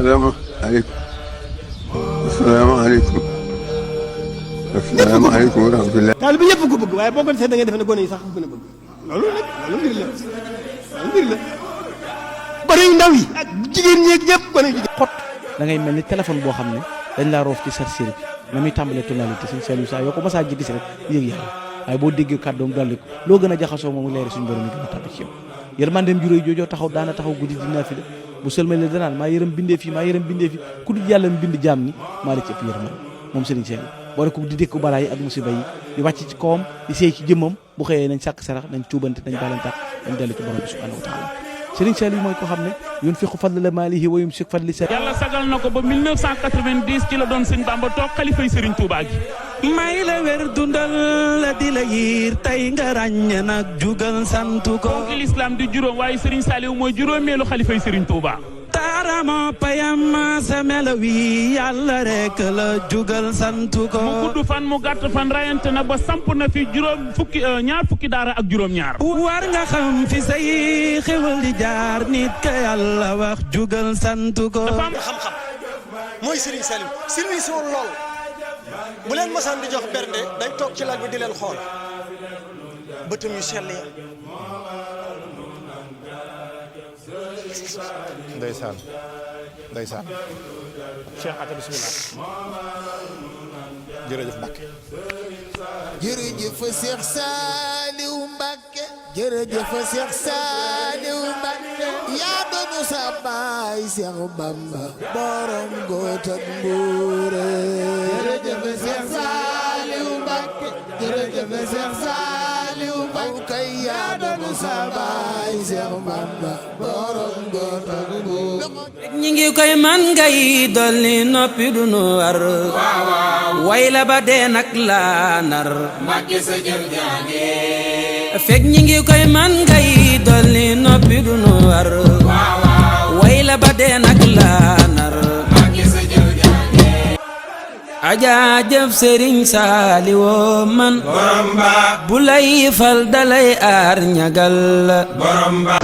asalaamaaleykum asalaamaaleykum wa rahmatulah. taal bi yëpp ko bëgg waaye boo ko defee da ngay defe ne gone yi sax gën a bëgg loolu nag loolu mbir la loolu mbir la gone yu ndaw yi ak jigéen ñeeg ñëpp gone yi xot da ngay mel ni téléphone boo xam ne dañ laa roof ci chargeur bi na muy tàmbalee tonalité suñ seen saa yoo ko masaa ji gis rek yëg yàlla waaye boo déggee kàddoom dolli ko loo gën a jaxasoo moomu leeri suñu borom yi gën a tàbbi ci yow yërmandeem juróoy joojoo taxaw daana taxaw guddi dinaa fi de bu sëlmale danaan maa yërëm bindee fi maa yërëm bindee fi ku dul yàlla mu bind jaam ni maa la ci ëpp yërmande moom sëriñ seen boole ko di dékku balaa yi ak musiba yi di wàcc ci kawam di seey ci jëmmam bu xëyee nañ sàkk sarax nañ tuubante nañ baalantaat nañ dellu ci borom bi subhanahu wa taala sëriñ Saliou mooy ko xam ne yunfiqu fadla maalihi wa yumsik fadli sa yàlla sagal na ko ba 1990 ci la doon sëñ Bamba toog xalifay sëriñ Touba gi may la wér dundal la di la yiir tey nga ràññe nag jugal santu ko kooku l'islam di juróom waaye sëriñ Saliou mooy juróomeelu xalifay sëriñ Touba taarama payam sa melo wi yàlla rek la jugal santu ko mu gudd fan mu gàtt fan rayante na ba samp na fi ñaar fukki daara ak juróom ñaar war nga xam fi say xewal di jaar nit ka yàlla wax jugal santu ko dafa am xam-xam mooy sëriñ Saliou sëriñ si woon lool bu leen masaan di jox bernde dañ toog ci laaj bi di leen xool bëtam yu sell ya ndeysaan ndeysaan Cheikh Ata bismillah jërëjëf Mbacke jërëjëf Cheikh Saliou Mbacke jërëjëf Cheikh Saliou Mbacke yaa doonu sa baay Cheikh Bamba borom góot ak mbuure jërëjëf Cheikh Saliou Mbacke jërëjëf Cheikh Saliou Mbacke kay yaa doonu sa baay Cheikh Bamba borom góot ak mbuure ñi ngi koy man ngay dolli noppi du nu war way la ba dee nag laa nar Mbàkke sa jëf jaange fekk ñi ngi koy man ngay dolli noppi du nu war way la ba dee nag laa nar Mbàkke sa jëf jaange ajaajëf Sëriñ Saaliwoo man borom ba bu lay fal dalay aar ñagal borom ba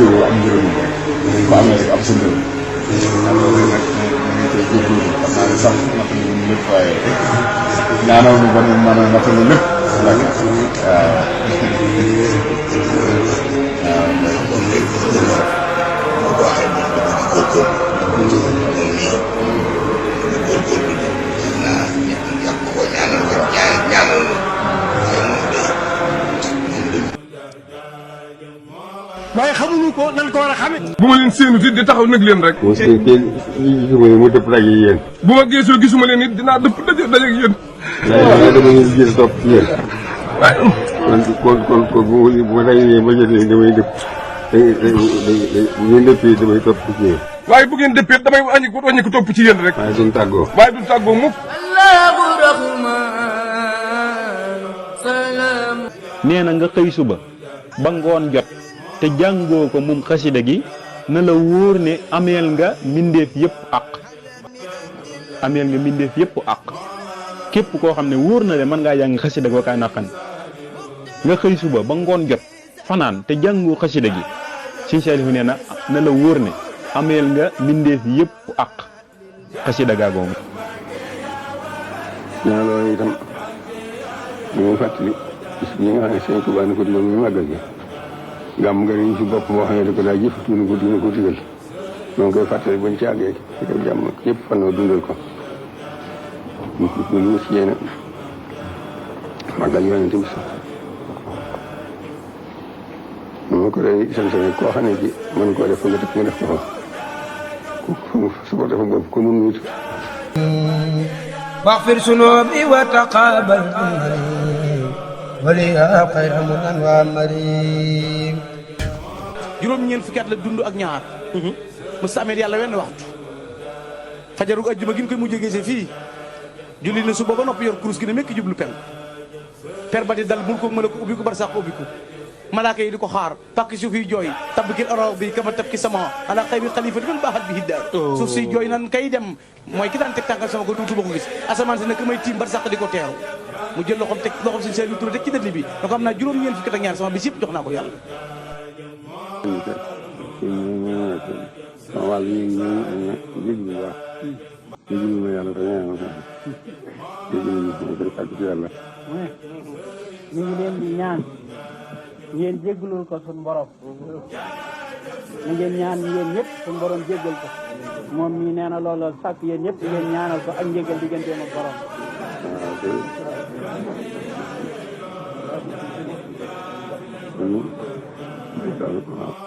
ñaanal lu bon mën a natal lépp waaye xamuñu ko nan ko war a xame bu ma leen séenu di taxaw nag leen rek. mu gisuma ne mu dëpp daje yéen. bu ma geesoo gisuma leen it dinaa dëpp daje ak yéen. waaye dama leen gis topp ci yéen. waaye. kon bu ma dajee ba jotee damay dëpp bu ngeen dëppee damay topp ci yéen. waaye bu ngeen dëppee damay wàññi ko topp ci yéen rek. waaye duñ tàggoo. waaye duñ tàggoo mukk. nee na nga xëy suba ba ngoon jot te jàngoo ko moom xasida gi na la wóor ne ameel nga mbindeef yëpp àq ameel nga mbindeef yëpp àq képp koo xam ne wóor na le mën ngaa jàng xasida goo kaa naqan nga xëy suba ba ngoon jot fanaan te jàngoo xasida gi Sëñ Saliou nee na la wóor ne ameel nga mbindeef yëpp àq xasida gaa googu. naa loolu itam ñu ngi fàttali ñi nga xam ne Sëñ Tuubaa ni ko digal muy màggal gi gàmm nga ñu ci bopp boo xam ne da ko daa jëf dina ko digal ñoo ngi koy fàttali bañ ci àggee ci ko jàmm ñëpp fanoo dundal ko ñu si yéene màggal Yonent bi sax moo ko day sant koo xam ne ci mën koo def nga def ko fa su ko defa bopp ko mun wut واغفر ذنوبي وتقبل وليا خير من وامري juróom-ñeent fukki at la dund ak ñaar mësta amee yàlla wenn waxtu fajarug ajjuma gi ñu koy mujjee gisee fii julli na suba ba noppi yor kurus gi ne mekk jublu pen per ba di dal mul ko mën a ko ubbi ko bar sax ubbi ko malaaka yi di ko xaar pàkk suuf yi jooy tabkil araw bi kama tabki sama ala xayri xalifa di man baaxat bi hiddaar suuf si jooy nan kay dem mooy ki daan teg tànkal sama ko duutu ba ko gis asamaan si nag may tiim bar sax di ko teeru mu jël loxoom teg loxoom si seen tur teg ci dënn bi da ko am naa juróom-ñeent fukki at ak ñaar sama bis yëpp jox naa ko yàlla sama wàll ñu jéglu baax jéglu ma yàlla te ñaanal ko jéglu ñu koy sàkk ci yàlla ñu ngi leen di ñaan ngeen jéglul ko suñ borom na ngeen ñaan ngeen ñëpp suñ borom jéggal ko moom mii nee na loolu sàkk yéen ñëpp ngeen ñaanal ko ak njéggal digganteem ak borom waaw